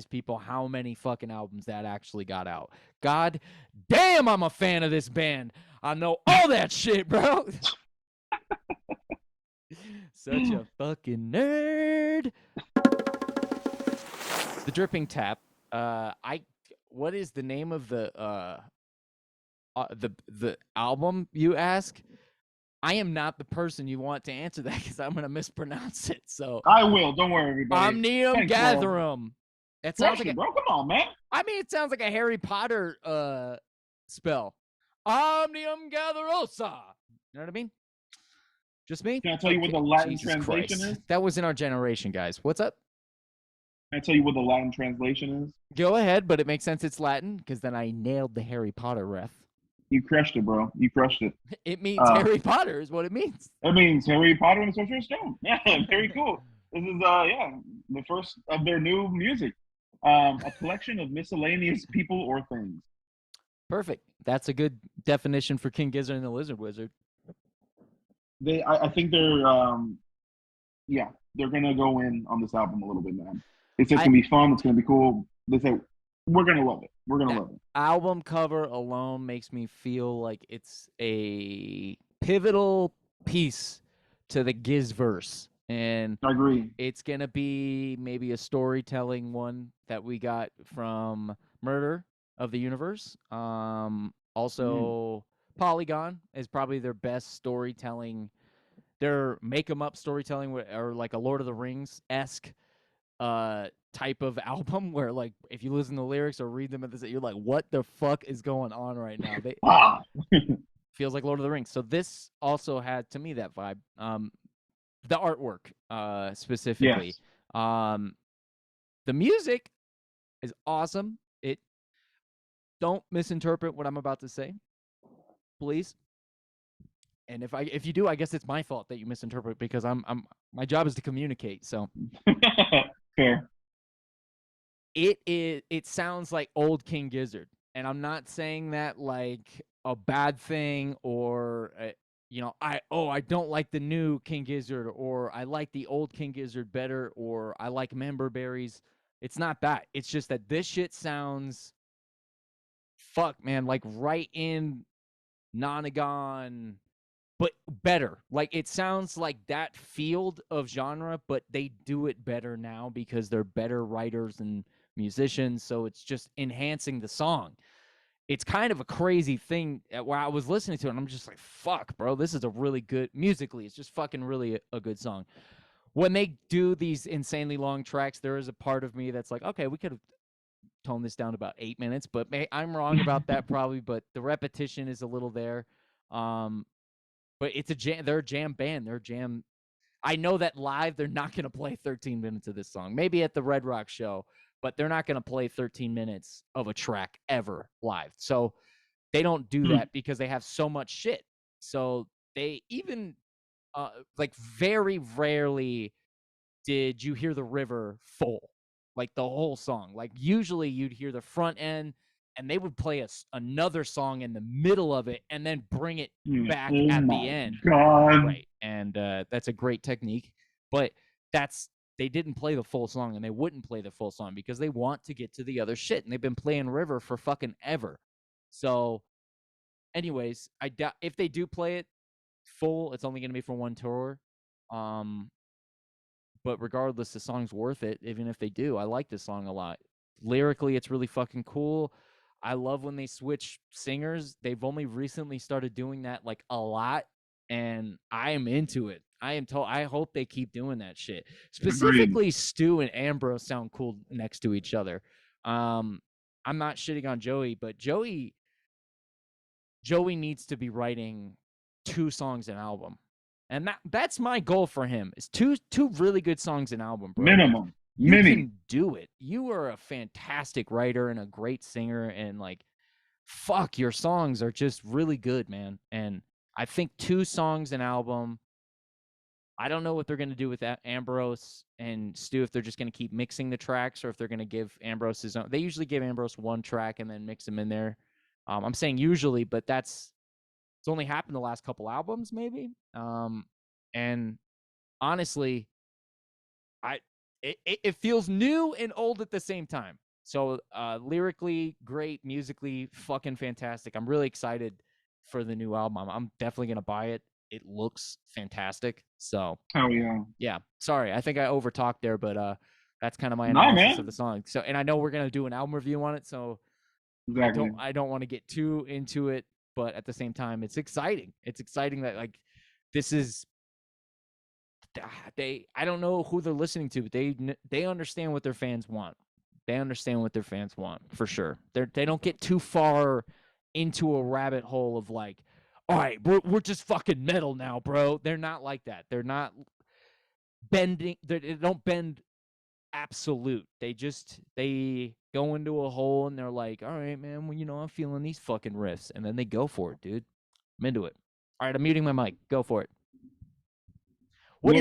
people how many fucking albums that actually got out. God damn, I'm a fan of this band. I know all that shit, bro. Such a fucking nerd. The Dripping Tap. What is the name of the album, you ask? I am not the person you want to answer that because I'm gonna mispronounce it. So I will. Don't worry, everybody. Omnium Gatherum. It sounds like bro. Come on, man. I mean, it sounds like a Harry Potter spell. Omnium Gatherosa. You know what I mean? Just me? Can I tell you what the Latin translation is? That was in our generation, guys. What's up? Can I tell you what the Latin translation is? Go ahead, but it makes sense it's Latin because then I nailed the Harry Potter ref. You crushed it, bro. You crushed it. It means Harry Potter is what it means. It means Harry Potter and the Sorcerer's Stone. Yeah, very cool. This is the first of their new music. A collection of miscellaneous people or things. Perfect. That's a good definition for King Gizzard and the Lizard Wizard. I think they're gonna go in on this album a little bit, man. It's gonna be fun. It's gonna be cool. They say we're gonna love it. We're gonna love it. Album cover alone makes me feel like it's a pivotal piece to the Gizzverse. And I agree. It's going to be maybe a storytelling one that we got from Murder of the Universe. Also, Polygon is probably their best storytelling. Their make-em-up storytelling, or like a Lord of the Rings-esque type of album where, like, if you listen to the lyrics or read them, you're like, what the fuck is going on right now? Feels like Lord of the Rings. So this also had, to me, that vibe. The artwork, specifically. Yes. The music is awesome. Don't misinterpret what I'm about to say, please. And if you do, I guess it's my fault that you misinterpret because my job is to communicate. So fair. It sounds like old King Gizzard, and I'm not saying that like a bad thing or I don't like the new King Gizzard, or I like the old King Gizzard better, or I like Member Berries. It's not that. It's just that this shit sounds like right in Nonagon, but better. Like it sounds like that field of genre, but they do it better now because they're better writers and musicians, so it's just enhancing the song. It's kind of a crazy thing where I was listening to it and I'm just like, fuck, bro, this is a really good, musically, it's just fucking really a good song. When they do these insanely long tracks, there is a part of me that's like, okay, we could have toned this down to about 8 minutes, but I'm wrong about that probably, but the repetition is a little there. But it's a jam. They're a jam band. They're a jam. I know that live, they're not going to play 13 minutes of this song. Maybe at the Red Rock show, but they're not going to play 13 minutes of a track ever live. So they don't do that because they have so much shit. So they even, like, very rarely did you hear the river full, like the whole song. Like, usually you'd hear the front end, and they would play another song in the middle of it and then bring it back at the end. God. Right. And that's a great technique. But they didn't play the full song, and they wouldn't play the full song because they want to get to the other shit. And they've been playing River for fucking ever. So, anyways, I doubt if they do play it full, it's only going to be for one tour. But regardless, the song's worth it, even if they do. I like this song a lot. Lyrically, it's really fucking cool. I love when they switch singers. They've only recently started doing that like a lot, and I am into it. I hope they keep doing that shit. Specifically, Stu and Ambrose sound cool next to each other. I'm not shitting on Joey, but Joey needs to be writing 2 songs an album. And that's my goal for him. Is two really good songs an album, bro. Minimum. You can do it. You are a fantastic writer and a great singer, and like, fuck, your songs are just really good, man. And I think 2 songs an album. I don't know what they're going to do with that, Ambrose and Stu, if they're just going to keep mixing the tracks or if they're going to give Ambrose his own. They usually give Ambrose 1 track and then mix them in there. I'm saying usually, but it's only happened the last couple albums, maybe. And honestly, it feels new and old at the same time. So lyrically great, musically fucking fantastic. I'm really excited for the new album. I'm definitely gonna buy it. It looks fantastic. So Oh yeah. yeah, sorry, I think I overtalked there, but that's kind of my No, analysis of man. the song. So, and I know we're gonna do an album review on it, so Exactly. I don't want to get too into it, but at the same time, it's exciting. It's exciting that like this is they. I don't know who they're listening to, but they understand what their fans want. They understand what their fans want for sure. They don't get too far into a rabbit hole of like, all right, we're just fucking metal now, bro. They're not like that. They're not bending. They don't bend absolute. They go into a hole and they're like, all right, man, well, I'm feeling these fucking riffs, and then they go for it, dude. I'm into it. All right, I'm muting my mic. Go for it. Lord.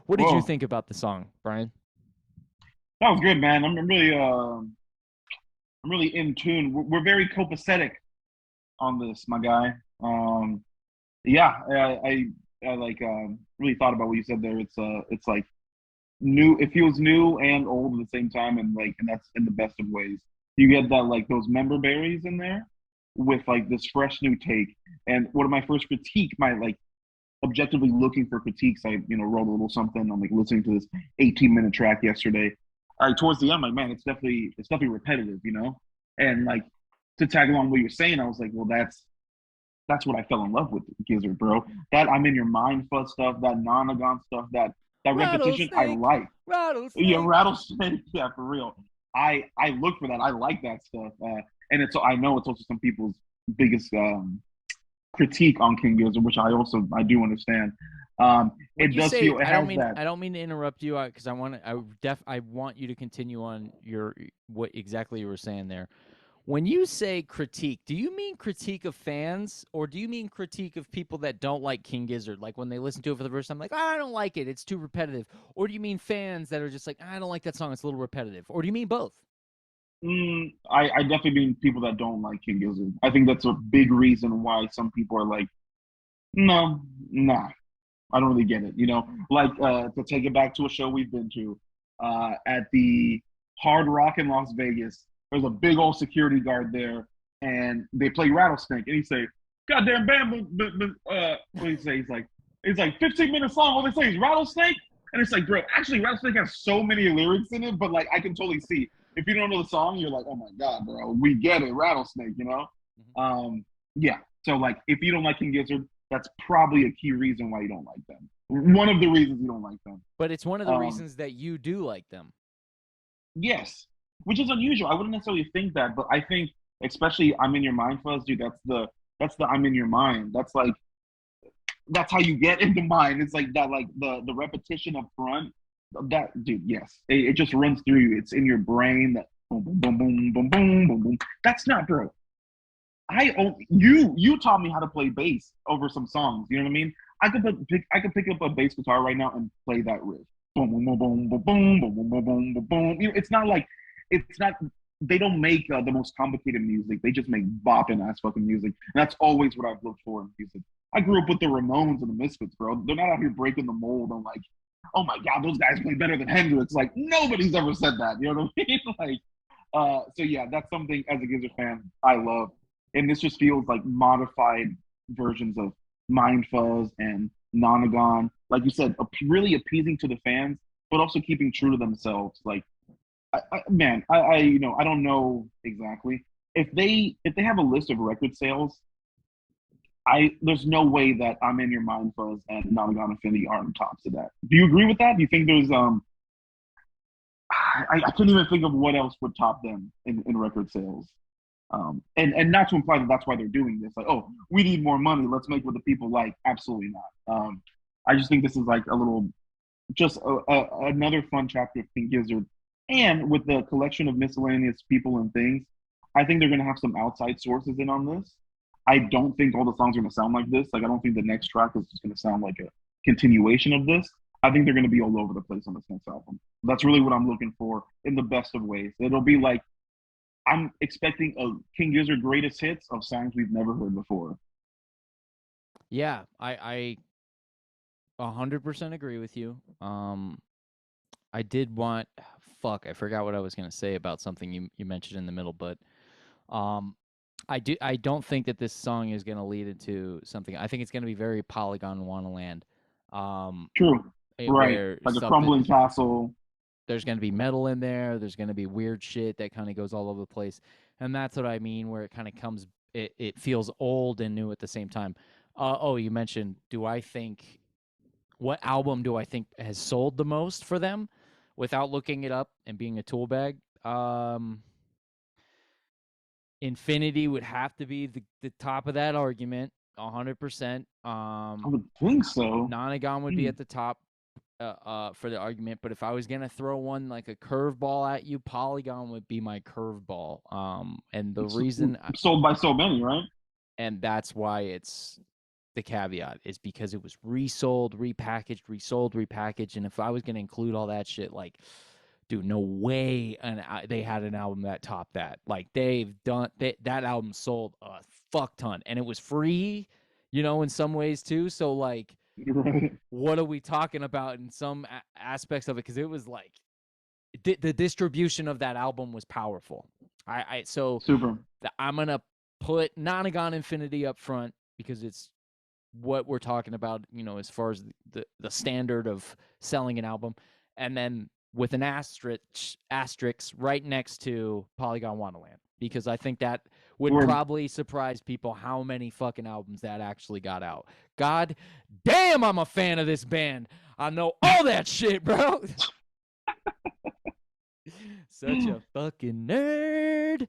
What did you Whoa. think about the song, Brian? That was good, man. I'm really in tune. We're very copacetic on this, my guy. Yeah, I like really thought about what you said there. It's like new. It feels new and old at the same time, and that's in the best of ways. You get that like those member berries in there with like this fresh new take. And one of my first critique, my like objectively looking for critiques, I wrote a little something. I'm like listening to this 18-minute track yesterday. Towards the end, I'm like, man, it's definitely repetitive, and like to tag along what you're saying, I was like, well, that's what I fell in love with Gizzard, bro. That I'm in your mind fuzz stuff, that nonagon stuff, that repetition, I Rattlesnake, like. Yeah, rattlesnake. rattlesnake, yeah, for real. I look for that. I like that stuff, and I know it's also some people's biggest critique on King Gizzard, which I do understand. When It you does say feel it has that. I don't mean to interrupt you because I want you to continue on your what exactly you were saying there. When you say critique, do you mean critique of fans or do you mean critique of people that don't like King Gizzard? Like when they listen to it for the first time, like, I don't like it. It's too repetitive. Or do you mean fans that are just like, I don't like that song. It's a little repetitive. Or do you mean both? I definitely mean people that don't like King Gizzard. I think that's a big reason why some people are like, no, nah, I don't really get it. Like to take it back to a show we've been to at the Hard Rock in Las Vegas. There's a big old security guard there, and they play Rattlesnake, and he say, "Goddamn band, what do you say?" He's like 15 minutes long. What they say is Rattlesnake, and it's like, bro, actually, Rattlesnake has so many lyrics in it, but like I can totally see if you don't know the song, you're like, oh my god, bro, we get it, Rattlesnake. Mhm. Yeah. So like, if you don't like King Gizzard, that's probably a key reason why you don't like them. One of the reasons you don't like them. But it's one of the Um, reasons that you do like them. yes, which is unusual. I wouldn't necessarily think that, but I think, especially "I'm in Your Mind" fuzz, dude. That's the "I'm in Your mind." That's how you get into mind. It's like that, like the repetition up front. That, dude, yes, it just runs through you. It's in your brain. That boom, boom, boom, boom, boom, boom, boom, boom. That's not, bro. You taught me how to play bass over some songs. You know what I mean? I could pick up a bass guitar right now and play that riff. Boom boom boom boom boom boom boom boom boom boom boom boom. It's not like it's not. They don't make the most complicated music. They just make bopping ass fucking music, and that's always what I've looked for in music. I grew up with the Ramones and the Misfits, bro. They're not out here breaking the mold. I'm like, oh my god, those guys play better than Hendrix. Like nobody's ever said that. You know what I mean? Like, so yeah, that's something as a Gizzard fan I love, and this just feels like modified versions of Mind Fuzz and Nonagon. Like you said, really appeasing to the fans, but also keeping true to themselves. Like, man, I don't know exactly if they have a list of record sales. There's no way that "I'm in Your Mind" Fuzz and Nonagon Infinity are on tops of that. Do you agree with that? Do you think there's I couldn't even think of what else would top them in record sales. And not to imply that that's why they're doing this. Like, oh, we need more money. Let's make what the people like. Absolutely not. I just think this is like a little, just another fun chapter of King Gizzard. And with the collection of miscellaneous people and things, I think they're going to have some outside sources in on this. I don't think all the songs are going to sound like this. Like, I don't think the next track is just going to sound like a continuation of this. I think they're going to be all over the place on this next album. That's really what I'm looking for in the best of ways. It'll be like I'm expecting a King Gizzard greatest hits of songs we've never heard before. Yeah, I 100% agree with you. I did want. Fuck, I forgot what I was gonna say about something you mentioned in the middle, but um, I don't think that this song is gonna lead into something. I think it's gonna be very Polygon Wannaland, True. Right. where Like a stuff crumbling is castle. there's gonna be metal in there. There's gonna be weird shit that kind of goes all over the place, and that's what I mean. Where it kind of comes, it feels old and new at the same time. Oh, you mentioned. Do I think what album do I think has sold the most for them without looking it up and being a tool bag? Infinity would have to be the top of that argument, 100%. I would think so. Nonagon would be at the top for the argument, but if I was gonna throw one like a curveball at you, Polygon would be my curveball. And the It's reason, sold by so many, right? and that's why it's the caveat is because it was resold, repackaged, resold, repackaged, and if I was gonna include all that shit, like, dude, no way, and they had an album that topped that. Like that album sold a fuck ton, and it was free, in some ways too. So like, Right. what are we talking about in some aspects of it? Because it was like the distribution of that album was powerful. So Super. I'm gonna put Nonagon Infinity up front because it's what we're talking about, as far as the standard of selling an album, and then with an asterisk right next to Polygon Wonderland, because I think that would Word. probably surprise people how many fucking albums that actually got out. God damn, I'm a fan of this band. I know all that shit, bro. Such a fucking nerd.